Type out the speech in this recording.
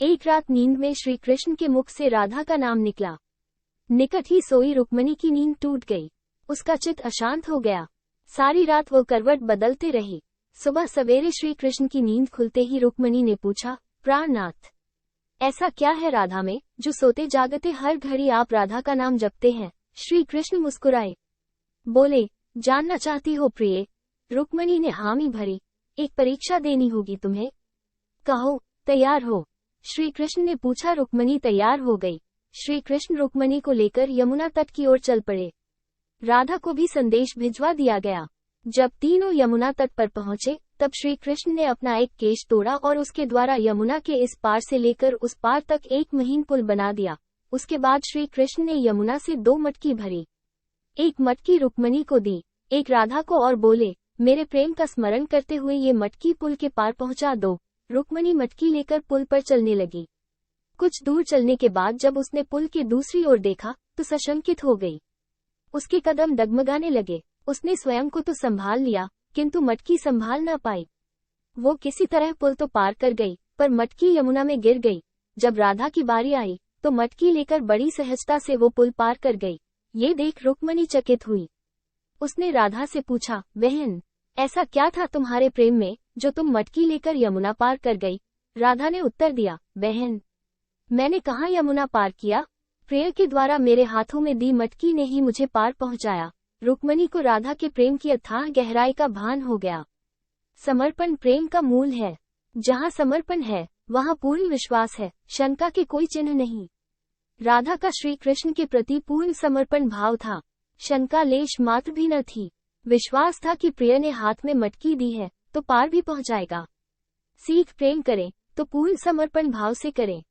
एक रात नींद में श्री कृष्ण के मुख से राधा का नाम निकला। निकट ही सोई रुक्मणी की नींद टूट गई। उसका चित्त अशांत हो गया। सारी रात वो करवट बदलते रही। सुबह सवेरे श्री कृष्ण की नींद खुलते ही रुक्मणी ने पूछा, प्राणनाथ, ऐसा क्या है राधा में, जो सोते जागते हर घड़ी आप राधा का नाम जपते हैं? श्री कृष्ण मुस्कुराए, बोले, जानना चाहती हो प्रिय? रुक्मणी ने हामी भरी। एक परीक्षा देनी होगी तुम्हें। कहो, तैयार हो? श्री कृष्ण ने पूछा। रुक्मणी तैयार हो गई। श्री कृष्ण रुक्मणी को लेकर यमुना तट की ओर चल पड़े। राधा को भी संदेश भिजवा दिया गया। जब तीनों यमुना तट पर पहुंचे, तब श्री कृष्ण ने अपना एक केश तोड़ा और उसके द्वारा यमुना के इस पार से लेकर उस पार तक एक महीन पुल बना दिया। उसके बाद श्री कृष्ण ने यमुना से 2 मटकी भरी। एक मटकी रुक्मणी को दी, एक राधा को, और बोले, मेरे प्रेम का स्मरण करते हुए ये मटकी पुल के पार पहुंचा दो। रुक्मणी मटकी लेकर पुल पर चलने लगी। कुछ दूर चलने के बाद जब उसने पुल के दूसरी ओर देखा तो सशंकित हो गई। उसके कदम डगमगाने लगे। उसने स्वयं को तो संभाल लिया, किंतु मटकी संभाल ना पाई। वो किसी तरह पुल तो पार कर गई, पर मटकी यमुना में गिर गई। जब राधा की बारी आई तो मटकी लेकर बड़ी सहजता से वो पुल पार कर गई। ये देख रुक्मणी चकित हुई। उसने राधा से पूछा, बहन, ऐसा क्या था तुम्हारे प्रेम में जो तुम मटकी लेकर यमुना पार कर गई? राधा ने उत्तर दिया, बहन, मैंने कहाँ यमुना पार किया, प्रिय के द्वारा मेरे हाथों में दी मटकी ने ही मुझे पार पहुंचाया। रुक्मणी को राधा के प्रेम की अथाह गहराई का भान हो गया। समर्पण प्रेम का मूल है। जहाँ समर्पण है वहाँ पूर्ण विश्वास है, शंका के कोई चिन्ह नहीं। राधा का श्री कृष्ण के प्रति पूर्ण समर्पण भाव था। शंका लेश मात्र भी न थी। विश्वास था कि प्रिय ने हाथ में मटकी दी है तो पार भी पहुंचाएगा। सीख प्रेम करें तो पूर्ण समर्पण भाव से करें।